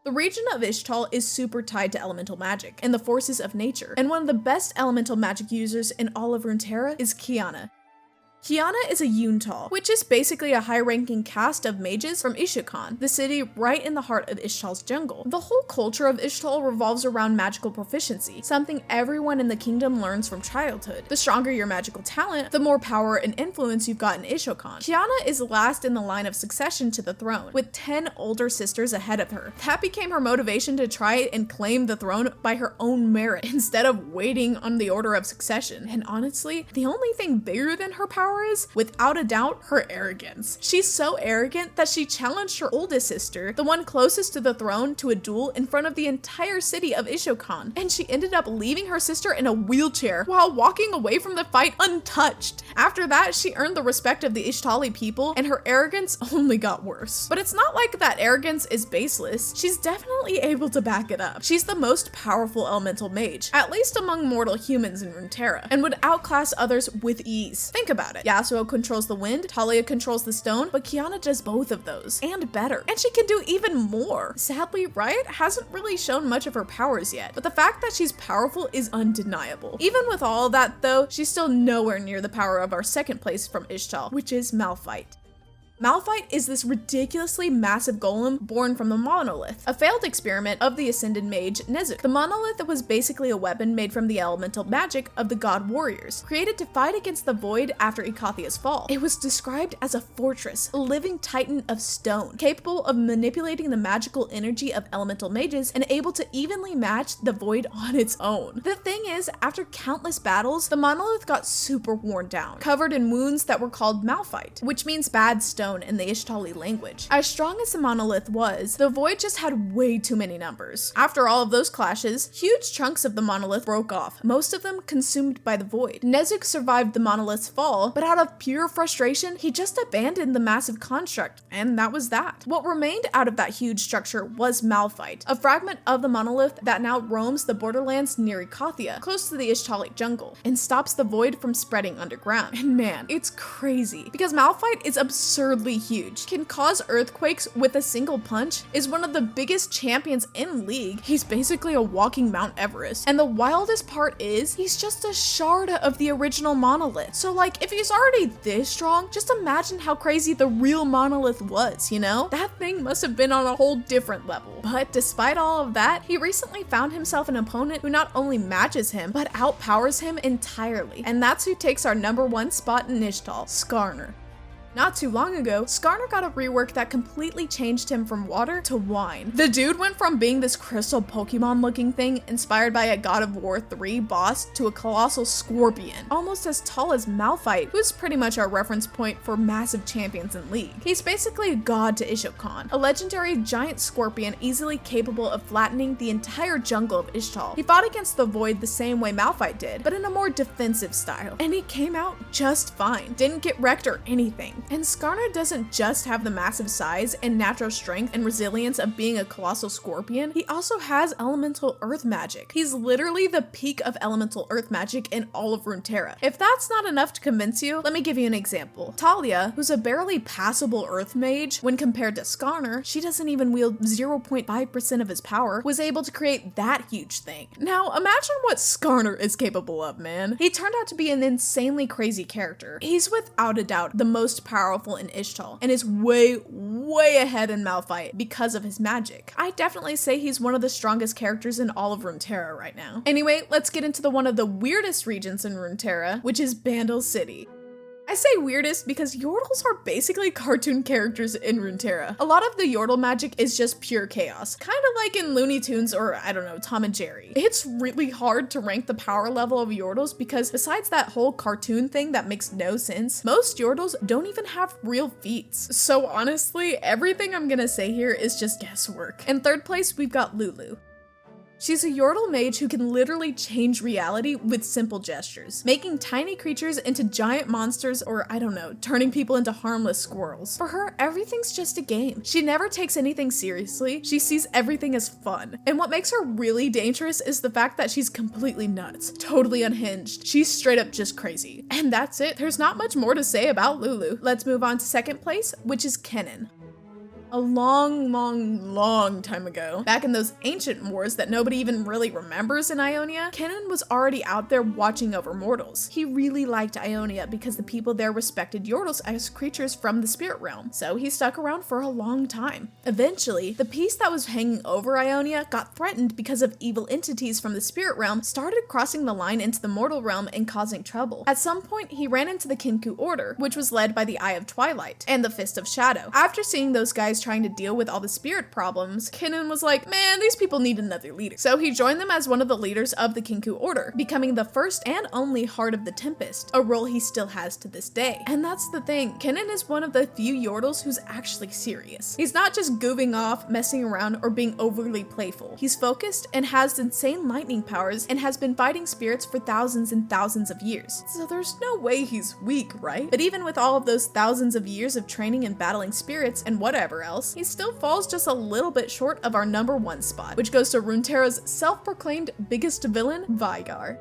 The region of Ixtal is super tied to elemental magic and the forces of nature, and one of the best elemental magic users in all of Runeterra is Qiyana. Qiyana is a Yuntal, which is basically a high-ranking caste of mages from Ishukan, the city right in the heart of Ixtal's jungle. The whole culture of Ixtal revolves around magical proficiency, something everyone in the kingdom learns from childhood. The stronger your magical talent, the more power and influence you've got in Ishukan. Qiyana is last in the line of succession to the throne, with 10 older sisters ahead of her. That became her motivation to try and claim the throne by her own merit, instead of waiting on the order of succession. And honestly, the only thing bigger than her power is, without a doubt, her arrogance. She's so arrogant that she challenged her oldest sister, the one closest to the throne, to a duel in front of the entire city of Ishukan, and she ended up leaving her sister in a wheelchair while walking away from the fight untouched. After that, she earned the respect of the Ixtali people, and her arrogance only got worse. But it's not like that arrogance is baseless. She's definitely able to back it up. She's the most powerful elemental mage, at least among mortal humans in Runeterra, and would outclass others with ease. Think about it. Yasuo controls the wind, Talia controls the stone, but Qiyana does both of those, and better. And she can do even more. Sadly, Riot hasn't really shown much of her powers yet, but the fact that she's powerful is undeniable. Even with all that though, she's still nowhere near the power of our second place from Ixtal, which is Malphite. Malphite is this ridiculously massive golem born from the monolith, a failed experiment of the ascended mage Nezuk. The monolith was basically a weapon made from the elemental magic of the god warriors, created to fight against the void after Ikathia's fall. It was described as a fortress, a living titan of stone, capable of manipulating the magical energy of elemental mages and able to evenly match the void on its own. The thing is, after countless battles, the monolith got super worn down, covered in wounds that were called Malphite, which means bad stone in the Ixtali language. As strong as the monolith was, the void just had way too many numbers. After all of those clashes, huge chunks of the monolith broke off, most of them consumed by the void. Nezuk survived the monolith's fall, but out of pure frustration, he just abandoned the massive construct, and that was that. What remained out of that huge structure was Malphite, a fragment of the monolith that now roams the borderlands near Ikathia, close to the Ixtali jungle, and stops the void from spreading underground. And man, it's crazy, because Malphite is absurdly huge, can cause earthquakes with a single punch, is one of the biggest champions in League. He's basically a walking Mount Everest. And the wildest part is, he's just a shard of the original monolith. So like, if he's already this strong, just imagine how crazy the real monolith was, you know? That thing must have been on a whole different level. But despite all of that, he recently found himself an opponent who not only matches him, but outpowers him entirely. And that's who takes our #1 spot in Ixtal, Skarner. Not too long ago, Skarner got a rework that completely changed him from water to wine. The dude went from being this crystal Pokemon looking thing inspired by a God of War 3 boss to a colossal scorpion, almost as tall as Malphite, who's pretty much our reference point for massive champions in League. He's basically a god to Ishokan, a legendary giant scorpion easily capable of flattening the entire jungle of Ishtal. He fought against the Void the same way Malphite did, but in a more defensive style, and he came out just fine, didn't get wrecked or anything. And Skarner doesn't just have the massive size and natural strength and resilience of being a colossal scorpion, he also has elemental earth magic. He's literally the peak of elemental earth magic in all of Runeterra. If that's not enough to convince you, let me give you an example. Talia, who's a barely passable earth mage, when compared to Skarner, she doesn't even wield 0.5% of his power, was able to create that huge thing. Now imagine what Skarner is capable of, man. He turned out to be an insanely crazy character. He's without a doubt the most powerful in Ishtal, and is way ahead in Malphite because of his magic. I definitely say he's one of the strongest characters in all of Runeterra right now. Anyway, let's get into one of the weirdest regions in Runeterra, which is Bandle City. I say weirdest because Yordles are basically cartoon characters in Runeterra. A lot of the Yordle magic is just pure chaos, kind of like in Looney Tunes or, I don't know, Tom and Jerry. It's really hard to rank the power level of Yordles because besides that whole cartoon thing that makes no sense, most Yordles don't even have real feats. So honestly, everything I'm gonna say here is just guesswork. In third place, we've got Lulu. She's a Yordle mage who can literally change reality with simple gestures, making tiny creatures into giant monsters or, I don't know, turning people into harmless squirrels. For her, everything's just a game. She never takes anything seriously, she sees everything as fun. And what makes her really dangerous is the fact that she's completely nuts, totally unhinged. She's straight up just crazy. And that's it, there's not much more to say about Lulu. Let's move on to second place, which is Kennen. A long time ago, back in those ancient wars that nobody even really remembers in Ionia, Kennen was already out there watching over mortals. He really liked Ionia because the people there respected Yordles as creatures from the spirit realm, so he stuck around for a long time. Eventually, the peace that was hanging over Ionia got threatened because of evil entities from the spirit realm started crossing the line into the mortal realm and causing trouble. At some point, he ran into the Kinku Order, which was led by the Eye of Twilight and the Fist of Shadow. After seeing those guys trying to deal with all the spirit problems, Kennen was like, man, these people need another leader. So he joined them as one of the leaders of the Kinku Order, becoming the first and only Heart of the Tempest, a role he still has to this day. And that's the thing, Kennen is one of the few Yordles who's actually serious. He's not just goofing off, messing around, or being overly playful. He's focused and has insane lightning powers and has been fighting spirits for thousands and thousands of years. So there's no way he's weak, right? But even with all of those thousands of years of training and battling spirits and whatever else, he still falls just a little bit short of our number 1 spot, which goes to Runeterra's self-proclaimed biggest villain, Veigar.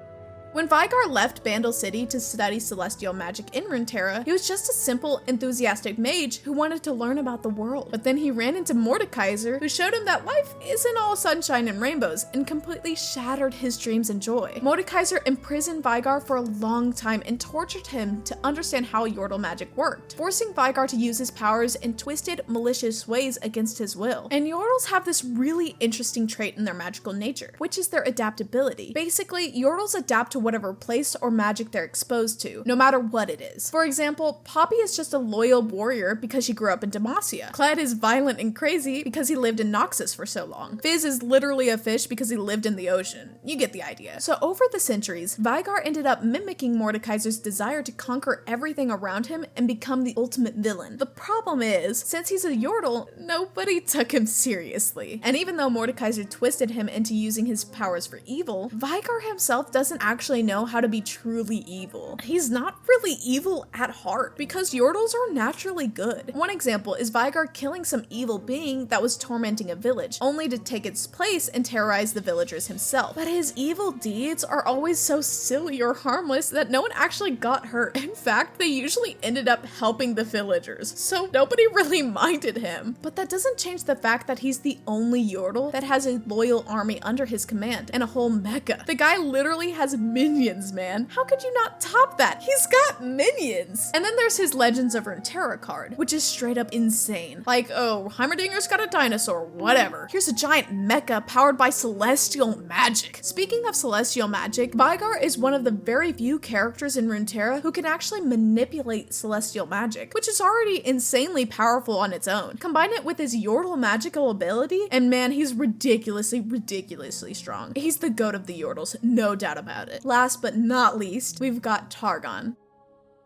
When Veigar left Bandle City to study celestial magic in Runeterra, he was just a simple, enthusiastic mage who wanted to learn about the world. But then he ran into Mordekaiser, who showed him that life isn't all sunshine and rainbows, and completely shattered his dreams and joy. Mordekaiser imprisoned Veigar for a long time and tortured him to understand how Yordle magic worked, forcing Veigar to use his powers in twisted, malicious ways against his will. And Yordles have this really interesting trait in their magical nature, which is their adaptability. Basically, Yordles adapt to whatever place or magic they're exposed to, no matter what it is. For example, Poppy is just a loyal warrior because she grew up in Demacia. Cled is violent and crazy because he lived in Noxus for so long. Fizz is literally a fish because he lived in the ocean. You get the idea. So over the centuries, Veigar ended up mimicking Mordekaiser's desire to conquer everything around him and become the ultimate villain. The problem is, since he's a Yordle, nobody took him seriously. And even though Mordekaiser twisted him into using his powers for evil, Veigar himself doesn't actually know how to be truly evil. He's not really evil at heart because Yordles are naturally good. One example is Veigar killing some evil being that was tormenting a village, only to take its place and terrorize the villagers himself. But his evil deeds are always so silly or harmless that no one actually got hurt. In fact, they usually ended up helping the villagers, so nobody really minded him. But that doesn't change the fact that he's the only Yordle that has a loyal army under his command and a whole mecha. The guy literally has millions minions, man. How could you not top that? He's got minions. And then there's his Legends of Runeterra card, which is straight up insane. Like, oh, Heimerdinger's got a dinosaur, whatever. Here's a giant mecha powered by celestial magic. Speaking of celestial magic, Vigar is one of the very few characters in Runeterra who can actually manipulate celestial magic, which is already insanely powerful on its own. Combine it with his Yordle magical ability, and man, he's ridiculously strong. He's the goat of the Yordles, no doubt about it. Last but not least, we've got Targon.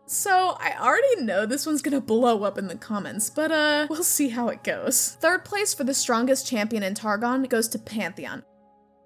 So, I already know this one's gonna blow up in the comments, but we'll see how it goes. Third place for the strongest champion in Targon goes to Pantheon.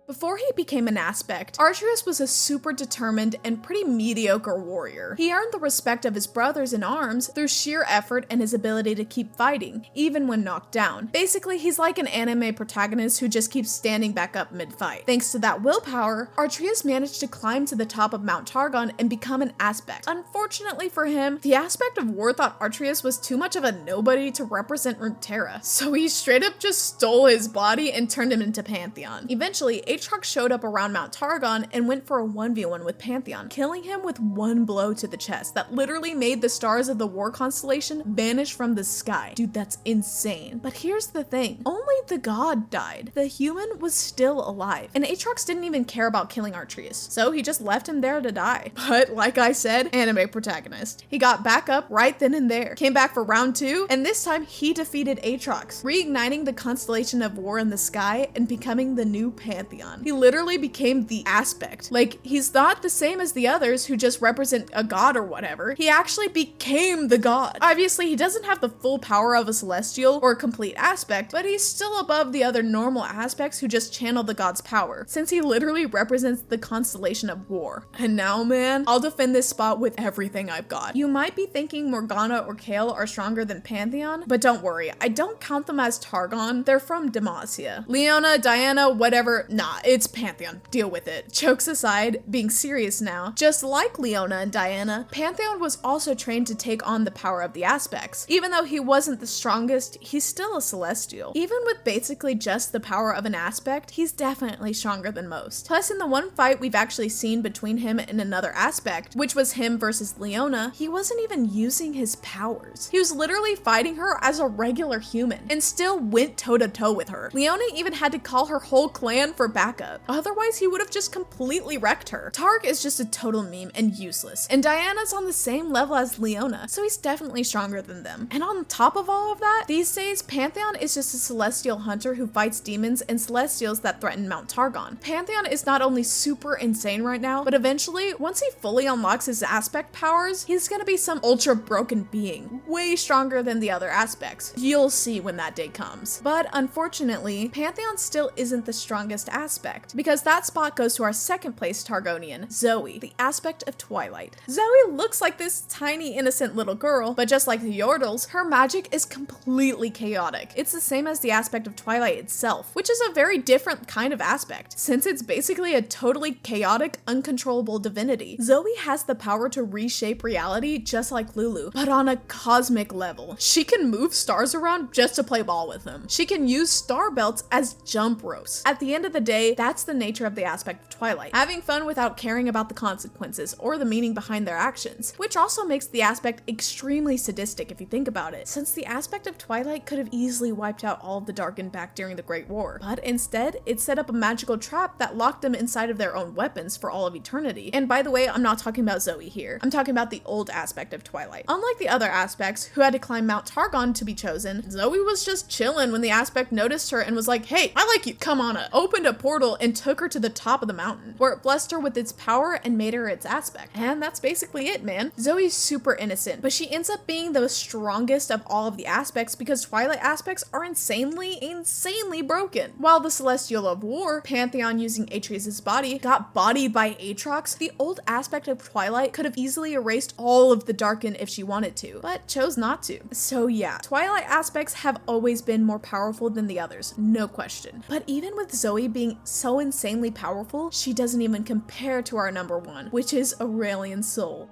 Before he became an aspect, Archivesnexus was a super determined and pretty mediocre warrior. He earned the respect of his brothers in arms through sheer effort and his ability to keep fighting, even when knocked down. Basically, he's like an anime protagonist who just keeps standing back up mid-fight. Thanks to that willpower, Archivesnexus managed to climb to the top of Mount Targon and become an aspect. Unfortunately for him, the aspect of war thought Archivesnexus was too much of a nobody to represent Runeterra, so he straight up just stole his body and turned him into Pantheon. Eventually, Aatrox showed up around Mount Targon and went for a 1v1 with Pantheon, killing him with one blow to the chest that literally made the stars of the war constellation vanish from the sky. Dude, that's insane. But here's the thing, only the god died. The human was still alive, and Aatrox didn't even care about killing Archivesnexus, so he just left him there to die. But like I said, anime protagonist. He got back up right then and there, came back for round 2, and this time he defeated Aatrox, reigniting the constellation of war in the sky and becoming the new Pantheon. He literally became the aspect. Like, he's not the same as the others who just represent a god or whatever. He actually became the god. Obviously, he doesn't have the full power of a celestial or a complete aspect, but he's still above the other normal aspects who just channel the god's power, since he literally represents the constellation of war. And now, man, I'll defend this spot with everything I've got. You might be thinking Morgana or Kayle are stronger than Pantheon, but don't worry, I don't count them as Targon. They're from Demacia. Leona, Diana, whatever, nah, it's Pantheon. Deal with it. Jokes aside, being serious now, just like Leona and Diana, Pantheon was also trained to take on the power of the aspects. Even though he wasn't the strongest, he's still a celestial. Even with basically just the power of an aspect, he's definitely stronger than most. Plus, in the one fight we've actually seen between him and another aspect, which was him versus Leona, he wasn't even using his powers. He was literally fighting her as a regular human and still went toe-to-toe with her. Leona even had to call her whole clan for backup. Otherwise, he would have just completely wrecked her. Targ is just a total meme and useless. And Diana's on the same level as Leona, so he's definitely stronger than them. And on top of all of that, these days, Pantheon is just a celestial hunter who fights demons and celestials that threaten Mount Targon. Pantheon is not only super insane right now, but eventually, once he fully unlocks his aspect powers, he's gonna be some ultra broken being, way stronger than the other aspects. You'll see when that day comes. But unfortunately, Pantheon still isn't the strongest aspect, because that spot goes to our second place Targonian, Zoe, the aspect of Twilight. Zoe looks like this tiny innocent little girl, but just like the Yordles, her magic is completely chaotic. It's the same as the aspect of Twilight itself, which is a very different kind of aspect, since it's basically a totally chaotic, uncontrollable divinity. Zoe has the power to reshape reality just like Lulu, but on a cosmic level. She can move stars around just to play ball with them. She can use star belts as jump ropes. At the end of the day, that's the nature of the aspect of Twilight, having fun without caring about the consequences or the meaning behind their actions, which also makes the aspect extremely sadistic if you think about it, since the aspect of Twilight could have easily wiped out all of the Darkened back during the Great War, but instead, it set up a magical trap that locked them inside of their own weapons for all of eternity. And by the way, I'm not talking about Zoe here. I'm talking about the old aspect of Twilight. Unlike the other aspects, who had to climb Mount Targon to be chosen, Zoe was just chilling when the aspect noticed her and was like, hey, I like you, come on up. Opened a portal and took her to the top of the mountain, where it blessed her with its power and made her its aspect. And that's basically it, man. Zoe's super innocent, but she ends up being the strongest of all of the aspects because Twilight aspects are insanely broken. While the Celestial of War, Pantheon using Atreus' body, got bodied by Aatrox, the old aspect of Twilight could have easily erased all of the Darken if she wanted to, but chose not to. So yeah, Twilight aspects have always been more powerful than the others, no question. But even with Zoe being so insanely powerful, she doesn't even compare to our number one, which is Aurelian Sol.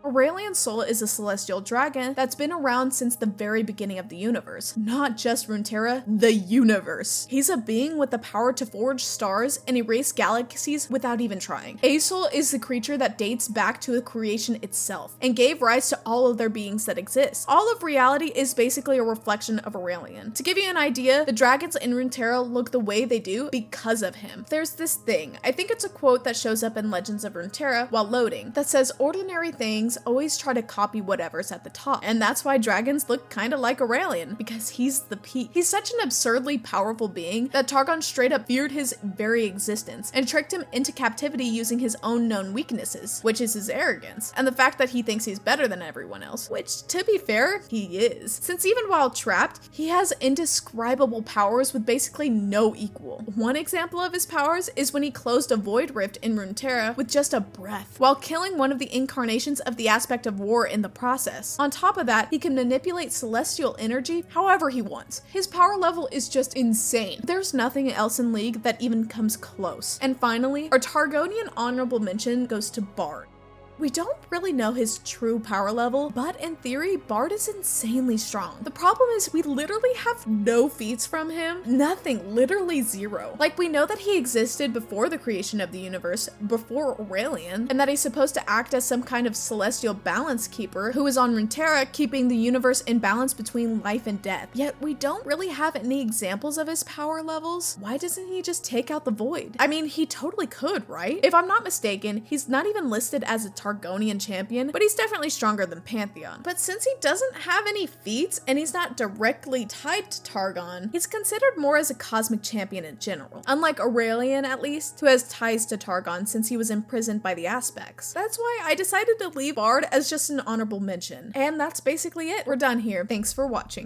Aurelian's soul is a celestial dragon that's been around since the very beginning of the universe. Not just Runeterra, the universe. He's a being with the power to forge stars and erase galaxies without even trying. A soul is the creature that dates back to the creation itself and gave rise to all of their beings that exist. All of reality is basically a reflection of Aurelian. To give you an idea, the dragons in Runeterra look the way they do because of him. There's this thing, I think it's a quote that shows up in Legends of Runeterra while loading, that says ordinary things always try to copy whatever's at the top. And that's why dragons look kinda like Aurelian, because he's the peak. He's such an absurdly powerful being that Targon straight up feared his very existence and tricked him into captivity using his own known weaknesses, which is his arrogance, and the fact that he thinks he's better than everyone else, which, to be fair, he is. Since even while trapped, he has indescribable powers with basically no equal. One example of his powers is when he closed a void rift in Runeterra with just a breath, while killing one of the incarnations of the aspect of war in the process. On top of that, he can manipulate celestial energy however he wants. His power level is just insane. There's nothing else in League that even comes close. And finally, our Targonian honorable mention goes to Bard. We don't really know his true power level, but in theory, Bard is insanely strong. The problem is we literally have no feats from him. Nothing, literally zero. Like, we know that he existed before the creation of the universe, before Aurelian, and that he's supposed to act as some kind of celestial balance keeper who is on Runeterra keeping the universe in balance between life and death. Yet we don't really have any examples of his power levels. Why doesn't he just take out the void? I mean, he totally could, right? If I'm not mistaken, he's not even listed as a Targonian champion, but he's definitely stronger than Pantheon. But since he doesn't have any feats and he's not directly tied to Targon, he's considered more as a cosmic champion in general. Unlike Aurelian, at least, who has ties to Targon since he was imprisoned by the aspects. That's why I decided to leave Bard as just an honorable mention. And that's basically it. We're done here. Thanks for watching.